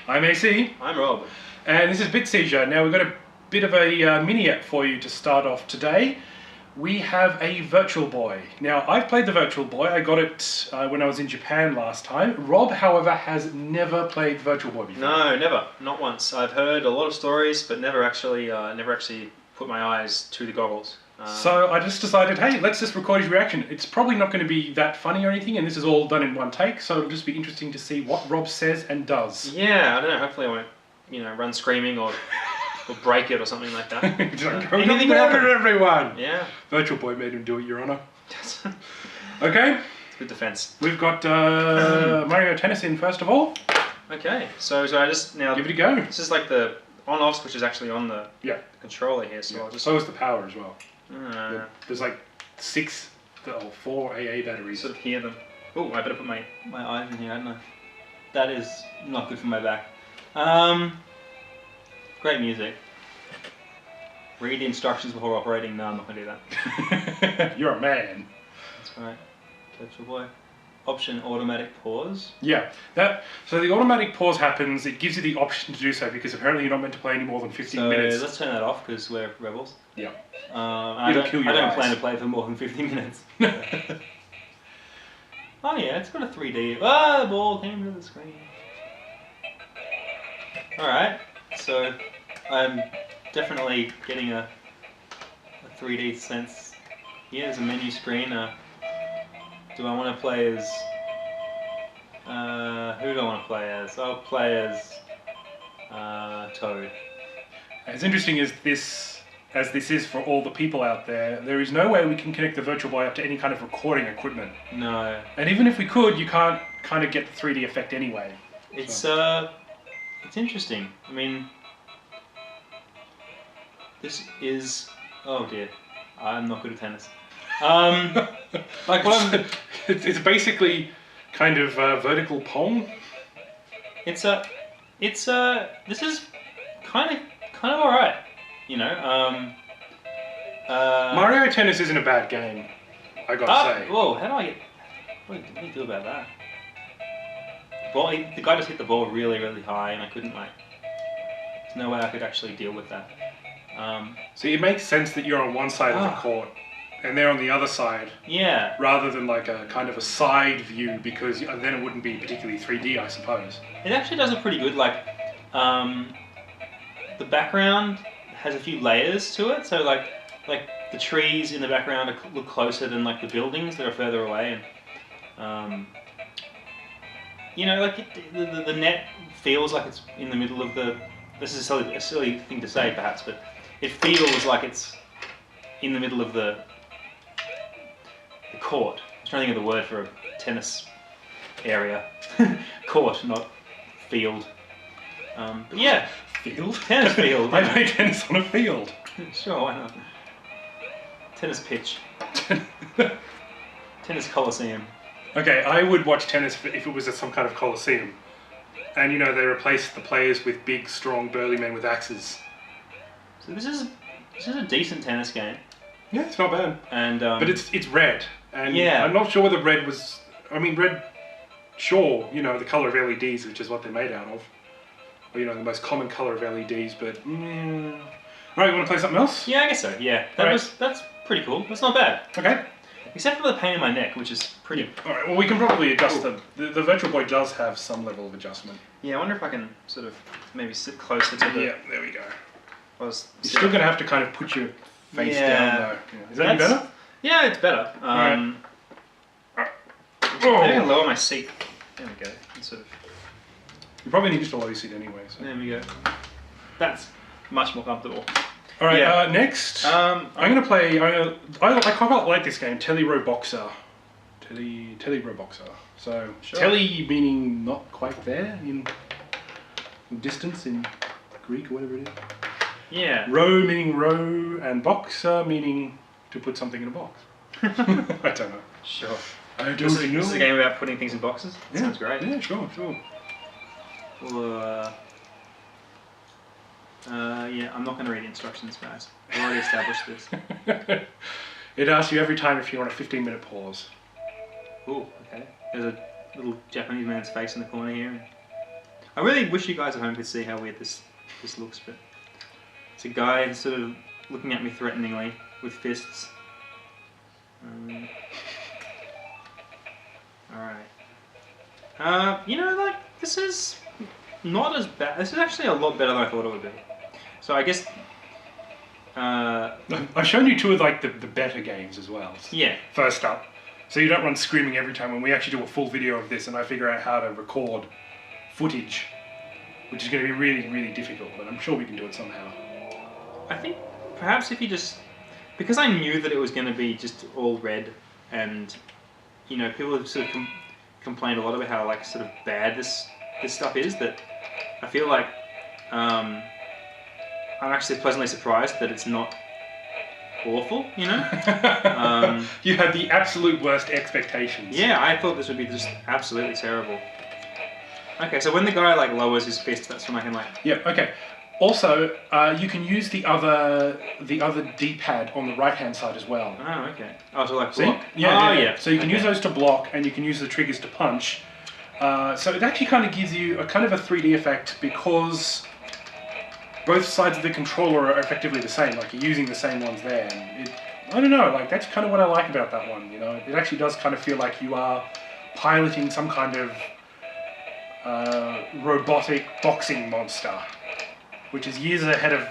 I'm AC. I'm Rob. And this is Bit Seizure. Now we've got a bit of a mini-app for you to start off today. We have a Virtual Boy. Now I've played the Virtual Boy. I got it when I was in Japan last time. Rob, however, has never played Virtual Boy before. No, never. Not once. I've heard a lot of stories, but never actually put my eyes to the goggles. So I just decided, hey, let's just record his reaction. It's probably not going to be that funny or anything, and this is all done in one take, so it'll just be interesting to see what Rob says and does. Yeah, I don't know. Hopefully I won't, run screaming or break it or something like that. Anything will happen, everyone. Yeah. Virtual Boy made him do it, Your Honor. Okay. It's good defense. We've got Mario Tennis in first of all. Okay. So I just now give it a go. This is like the on-off switch is actually on the controller here. So I'll just. So is the power as well. There's like 6 or 4 AA batteries. Sort of hear them. Oh, I better put my eyes in here, I don't know. That is not good for my back. Great music. Read the instructions before operating. No, I'm not going to do that. You're a man. That's right. Virtual Boy. Option automatic pause. Yeah. So the automatic pause happens. It gives you the option to do so because apparently you're not meant to play any more than 15 minutes. So let's turn that off because we're rebels. Yeah. I don't plan to play for more than 15 minutes. Oh yeah, it's got a 3D. Ah, the ball came to the screen. Alright, so I'm definitely getting a 3D sense. Yeah, there's a menu screen. Do I want to play as... who do I want to play as? I'll play as Toad. As interesting as this is for all the people out there, there is no way we can connect the Virtual Boy up to any kind of recording equipment. No. And even if we could, you can't kind of get the 3D effect anyway. It's interesting. I mean, this is... Oh dear, I'm not good at tennis. It's basically kind of vertical pong. This is kind of alright, you know. Mario Tennis isn't a bad game, I gotta say. Whoa, what do you do about that? The guy just hit the ball really, really high, and I couldn't there's no way I could actually deal with that. So it makes sense that you're on one side of the court and they're on the other side. Yeah. Rather than like a kind of a side view, because then it wouldn't be particularly 3D, I suppose. It actually does it pretty good. The background has a few layers to it, so like the trees in the background look closer than the buildings that are further away, and the net feels like it's in the middle of the. This is a silly thing to say, perhaps, but it feels like it's in the middle of the court. I'm trying to think of the word for a tennis area. Court, not field. But yeah. Field? Tennis field. I play tennis on a field. Sure, why not? Tennis pitch. Tennis coliseum. Okay, I would watch tennis if it was at some kind of coliseum. And they replaced the players with big, strong, burly men with axes. So this is a decent tennis game. Yeah, it's not bad. And but it's red. And yeah. I'm not sure whether red was... I mean, red, sure, the colour of LEDs, which is what they're made out of. Or, the most common colour of LEDs, but... Alright, you want to play something else? Yeah, I guess so, yeah. That's pretty cool. That's not bad. Okay. Except for the pain in my neck, which is pretty... Alright, well we can probably adjust them. The Virtual Boy does have some level of adjustment. Yeah, I wonder if I can sort of maybe sit closer to the... Yeah, there we go. You're still going to have to kind of put your face down though. Yeah. Is that any better? Yeah, it's better. Right. Maybe I'll lower my seat. There we go. And sort of... You probably need just a low seat anyway. So. There we go. That's much more comfortable. Alright, yeah. Next, I'm going to play, I quite like this game, Teleroboxer. Teleroboxer. So, sure. Tele meaning not quite there in distance in Greek or whatever it is. Yeah. Row meaning row, and boxer meaning to put something in a box. I don't know. Sure. This is a game about putting things in boxes? That sounds great. Yeah, sure. Well, yeah, I'm not going to read the instructions, guys. We've already established this. It asks you every time if you want a 15-minute pause. Ooh, okay. There's a little Japanese man's face in the corner here. I really wish you guys at home could see how weird this looks, but it's a guy sort of looking at me threateningly with fists. Alright. You know, like, this is not as bad. This is actually a lot better than I thought it would be. So I guess... I've shown you two of like the better games as well. Yeah. First up. So you don't run screaming every time when we actually do a full video of this and I figure out how to record footage, which is going to be really, really difficult, but I'm sure we can do it somehow. I think perhaps if you just... Because I knew that it was going to be just all red and, you know, people have sort of complained a lot about how, like, sort of bad this stuff is, that I feel like I'm actually pleasantly surprised that it's not awful, you know? You had the absolute worst expectations. Yeah, I thought this would be just absolutely terrible. Okay, so when the guy, like, lowers his fist, that's when I can, like... Yeah, okay. Also, you can use the other D-pad on the right-hand side as well. Oh, okay. Oh, so like See? block? Yeah. So you can use those to block, and you can use the triggers to punch. So it actually kind of gives you a kind of a 3D effect because both sides of the controller are effectively the same. Like you're using the same ones there. And I don't know. Like that's kind of what I like about that one. You know, it actually does kind of feel like you are piloting some kind of robotic boxing monster, which is years ahead of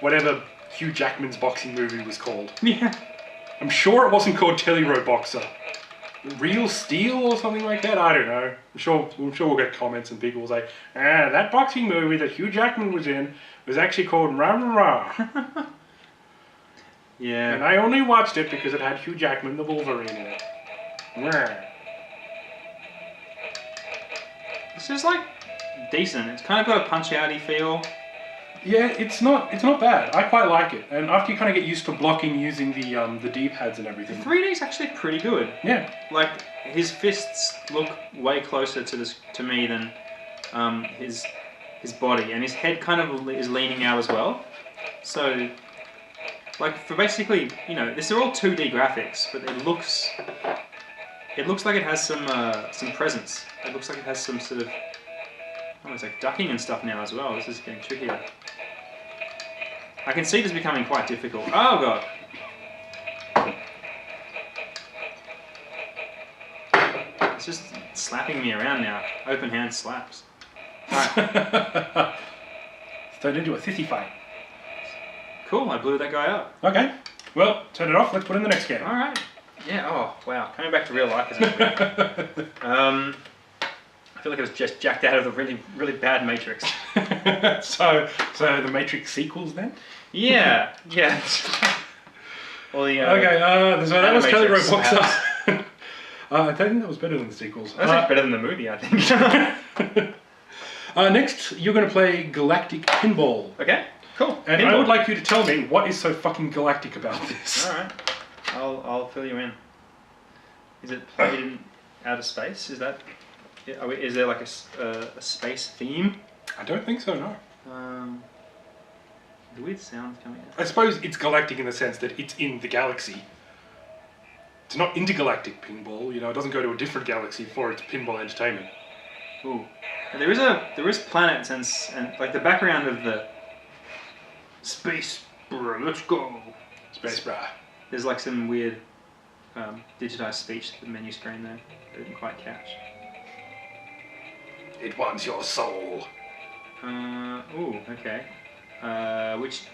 whatever Hugh Jackman's boxing movie was called. Yeah. I'm sure it wasn't called Teleroboxer. Real Steel or something like that? I don't know. I'm sure we'll get comments and people will say, that boxing movie that Hugh Jackman was in was actually called Rah Rah Rah. Yeah. And I only watched it because it had Hugh Jackman, the Wolverine, in it. Rah. This is like decent. It's kind of got a punch-outy feel. Yeah, it's not bad. I quite like it. And after you kind of get used to blocking using the D-pads and everything. 3D is actually pretty good. Yeah. Like his fists look way closer to me than his body, and his head kind of is leaning out as well. So, like for basically, you know, these are all 2D graphics, but it looks like it has some presence. It looks like it has some sort of, oh, it's like ducking and stuff now as well. This is getting trickier. I can see this becoming quite difficult. Oh god. It's just slapping me around now. Open hand slaps. Alright. Turned into a sissy fight. Cool, I blew that guy up. Okay. Well, turn it off. Let's put in the next game. Alright. Yeah, oh wow. Coming back to real life isn't it? I feel like I was just jacked out of the really, really bad Matrix. so the Matrix sequels then? Yeah. Well, the, okay, so that was Teleroboxer. I don't think that was better than the sequels. That's actually better than the movie, I think. Next, you're going to play Galactic Pinball. Okay, cool. And Pinball. I would like you to tell me what is so fucking galactic about this. Alright, I'll fill you in. Is it played in outer space? Is that... Is there like a space theme? I don't think so, no. The weird sounds coming out. I suppose it's galactic in the sense that it's in the galaxy. It's not intergalactic pinball, you know, it doesn't go to a different galaxy for its pinball entertainment. Ooh. And there is planets and like the background of the space, bro, let's go. Space brah. There's like some weird digitized speech at the menu screen there. I didn't quite catch. It wants your soul. Ooh, okay. Which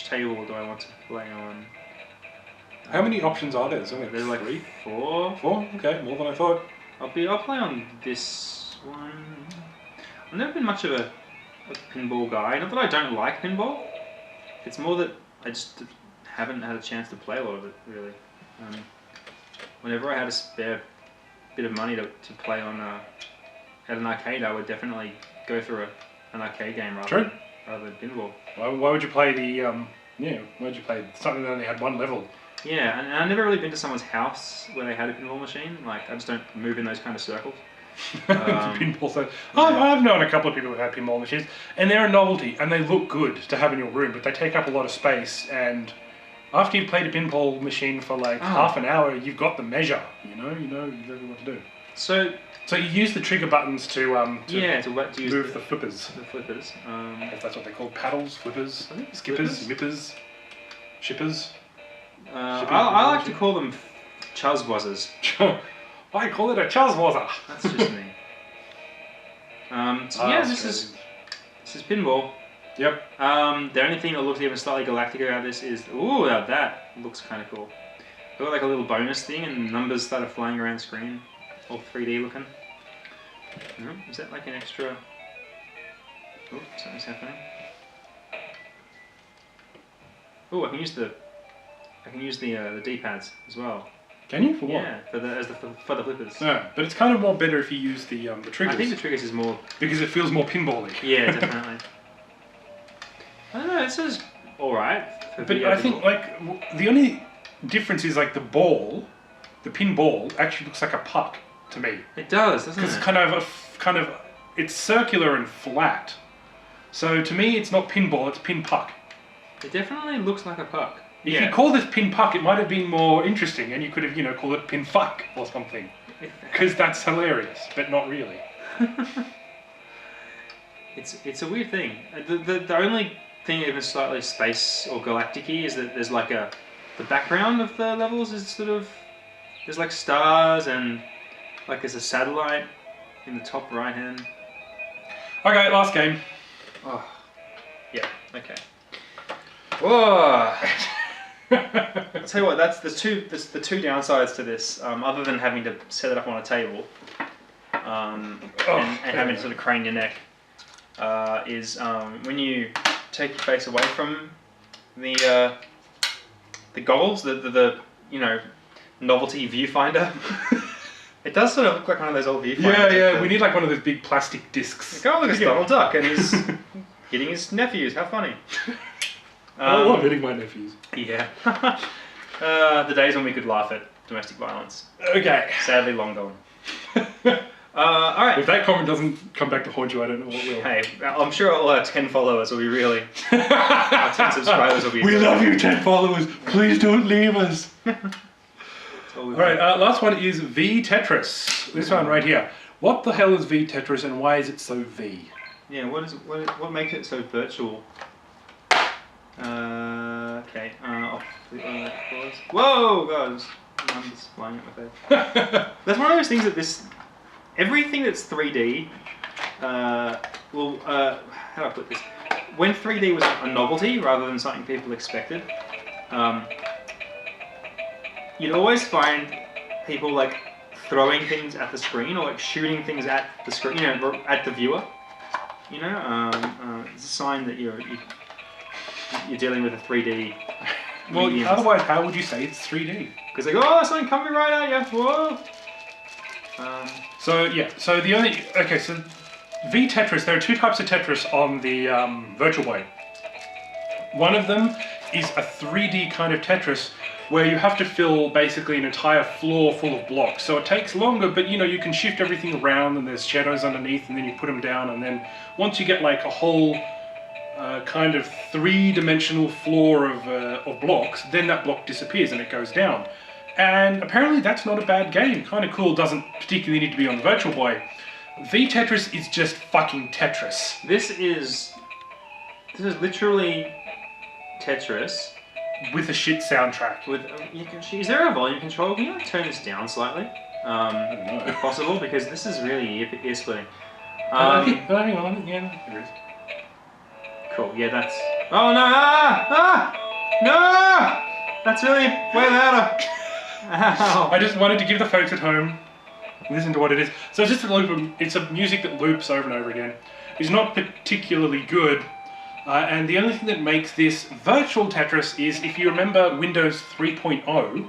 table do I want to play on? How many options are there? There's like 3? 4. 4? Okay, more than I thought. I'll play on this one. I've never been much of a pinball guy. Not that I don't like pinball. It's more that I just haven't had a chance to play a lot of it, really. Whenever I had a spare bit of money to play on at an arcade, I would definitely go for an arcade game rather than pinball. Why would you play the why would you play something that only had one level? Yeah, and I've never really been to someone's house where they had a pinball machine. Like, I just don't move in those kind of circles. Pinball. So I've known a couple of people who have pinball machines, and they're a novelty, and they look good to have in your room, but they take up a lot of space, and After you've played a pinball machine for like half an hour, you've got the measure. You know exactly what to do. So you use the trigger buttons to use move the flippers. The flippers. If that's what they're called, paddles, flippers, skippers, whippers, shippers. I like to call them chuzwazzers. I call it a chuzwazzer. That's just me. This is pinball. Yep. The only thing that looks even slightly galactic about this is now that looks kind of cool. They've got like a little bonus thing and numbers started flying around the screen, all 3D looking. Is that like an extra? Oh, something's happening. Oh, I can use the D-pads as well. Can you? For what? Yeah, for the flippers. No, but it's kind of more better if you use the triggers. I think the triggers is more because it feels more pinball-y. Yeah, definitely. I don't know. It says all right. But I think like the only difference is like the pin ball actually looks like a puck to me. It does, doesn't it? Because it's kind of it's circular and flat. So to me, it's not pinball; it's pin puck. It definitely looks like a puck. If you call this pin puck, it might have been more interesting, and you could have called it pin fuck or something. Because that's hilarious, but not really. It's a weird thing. The only thing even slightly space or galactic-y is that there's like the background of the levels is sort of, there's like stars and like there's a satellite in the top right hand. Okay, last game. Oh, yeah, okay. Whoa! I'll tell you what, there's the two downsides to this, other than having to set it up on a table and having to sort of crane your neck, is when you take your face away from the goggles, the novelty viewfinder. It does sort of look like one of those old viewfinders. Yeah, we need like one of those big plastic discs. Go look at Donald Duck and he's hitting his nephews. How funny! I love hitting my nephews. Yeah. The days when we could laugh at domestic violence. Okay. Sadly long gone. Alright. If that comment doesn't come back to haunt you, I don't know what will. Hey, I'm sure all our 10 followers will be really... our 10 subscribers will be... We love you, 10 followers. Please don't leave us. Alright, last one is V-Tetris. This one right here. What the hell is V-Tetris and why is it so V? Yeah, what makes it so virtual? Okay. I'll flip on that pause. Whoa, guys! I'm just flying at my face. That's one of those things that everything that's 3D, how do I put this? When 3D was a novelty rather than something people expected, you'd always find people like throwing things at the screen or like shooting things at the screen, at the viewer. It's a sign that you're dealing with a 3D. Well, otherwise, how would you say it's 3D? Because they go, oh, something coming right at you. Whoa. So V-Tetris, there are two types of Tetris on the Virtual Boy. One of them is a 3D kind of Tetris where you have to fill basically an entire floor full of blocks. So it takes longer, but you can shift everything around and there's shadows underneath and then you put them down, and then once you get like a whole kind of three-dimensional floor of blocks, then that block disappears and it goes down. And apparently that's not a bad game. Kind of cool, doesn't particularly need to be on the Virtual Boy. V-Tetris is just fucking Tetris. This is literally Tetris. With a shit soundtrack. Is there a volume control? Can you like turn this down slightly? I don't know. If possible, because this is really ear splitting. Hang on, yeah, there is. Cool, yeah, that's... Oh no! No! That's really way louder! Ow. I just wanted to give the folks at home listen to what it is. So it's just a loop. It's a music that loops over and over again. It's not particularly good, and the only thing that makes this virtual Tetris is, if you remember Windows 3.0,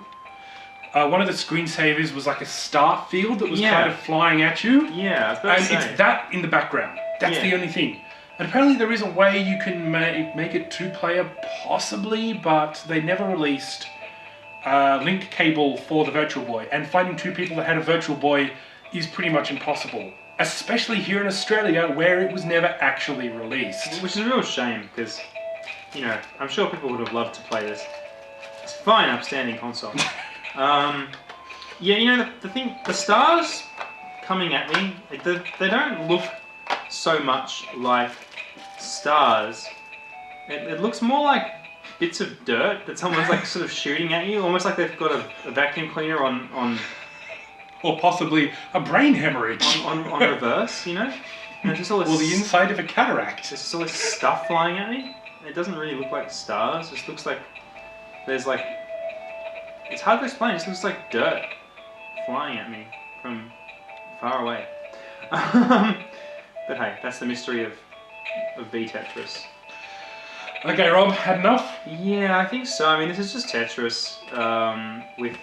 one of the screensavers was like a star field that was kind of flying at you. Yeah, I was about to say. It's that in the background. That's the only thing. And apparently there is a way you can make it two-player, possibly, but they never released link cable for the Virtual Boy, and finding two people that had a Virtual Boy is pretty much impossible, especially here in Australia where it was never actually released. Which is a real shame, because I'm sure people would have loved to play this. It's a fine, upstanding console. Yeah, you know, the thing, the stars coming at me, like, they don't look so much like stars. It looks more like bits of dirt that someone's like sort of shooting at you, almost like they've got a vacuum cleaner on or possibly a brain hemorrhage. on reverse, you know? And it's just all this, or the inside of a cataract. there's just all this stuff flying at me. It doesn't really look like stars. It just looks like there's like, it's hard to explain. It just looks like dirt flying at me from far away. But hey, that's the mystery of V-Tetris. Okay, Rob, had enough? Yeah, I think so. I mean, this is just Tetris with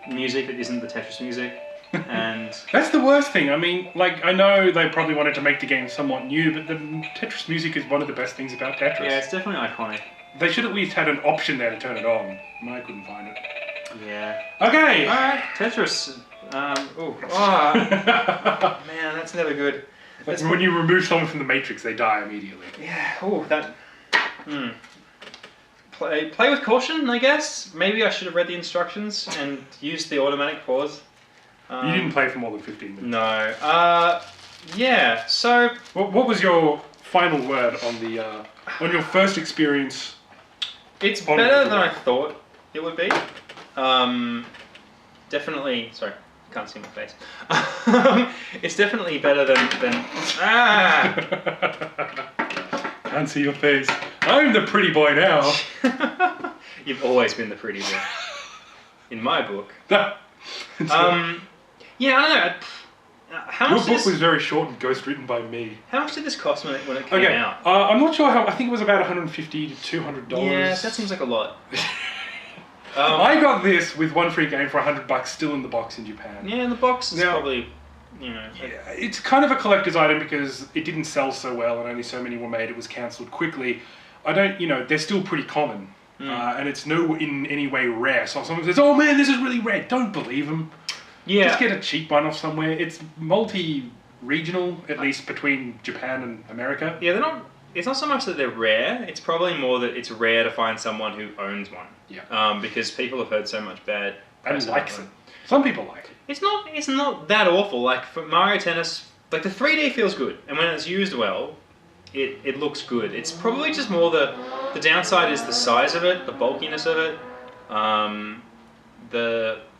music that isn't the Tetris music. And that's the worst thing. I mean, like, I know they probably wanted to make the game somewhat new, but the Tetris music is one of the best things about Tetris. Yeah, it's definitely iconic. They should at least had an option there to turn it on. I couldn't find it. Yeah. Okay. Alright, Tetris. Oh, man, that's never good. Like when you remove someone from the Matrix, they die immediately. Yeah, oh, that... Play with caution, I guess. Maybe I should have read the instructions and used the automatic pause. You didn't play for more than 15 minutes. No. Yeah, so... What was your final word on the on your first experience? It's better than I thought it would be. Definitely... Sorry, can't see my face. It's definitely better than... Can't see your face. I'm the pretty boy now. You've always been the pretty boy. In my book. Yeah, I don't know. How much Your book was very short and ghostwritten by me. How much did this cost when it came out? I'm not sure how. I think it was about $150 to $200. Yeah, that seems like a lot. I got this with one free game for $100, still in the box in Japan. Yeah, the box is probably, you know. Yeah, it's kind of a collector's item because it didn't sell so well and only so many were made. It was cancelled quickly. I don't, you know, they're still pretty common, and it's no in any way rare. So if someone says, "Oh man, this is really rare," don't believe them. Yeah. Just get a cheap one off somewhere. It's multi-regional, at least between Japan and America. Yeah, they're not. It's not so much that they're rare. It's probably more that it's rare to find someone who owns one. Yeah. Because people have heard so much bad. And likes it. Some people like it. It's not that awful. Like for Mario Tennis, like the 3D feels good, and when it's used well, it looks good. It's probably just more the downside is the size of it, the bulkiness of it,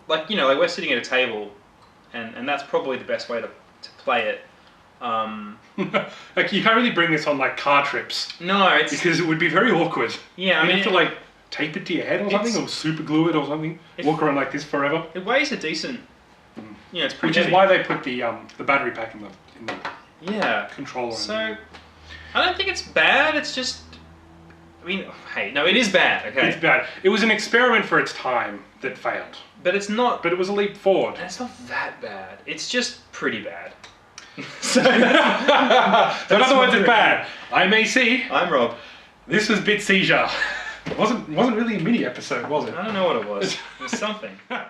like, you know, like we're sitting at a table, and that's probably the best way to play it. Like you can't really bring this on like car trips. No, it's because it would be very awkward. Yeah, I mean, you have to like tape it to your head or something, or super glue it or something. Walk around like this forever. It weighs a decent. Yeah, it's pretty. Which heavy. is why they put the battery pack in the controller. So I don't think it's bad. It's just. I mean, hey, no, it is bad. Okay, it's bad. It was an experiment for its time that failed. But it's not. But it was a leap forward. And it's not that bad. It's just pretty bad. So in other words, it's bad. I'm AC. I'm Rob. This was Bit Seizure. It wasn't really a mini episode, was it? I don't know what it was. It was something. Yeah.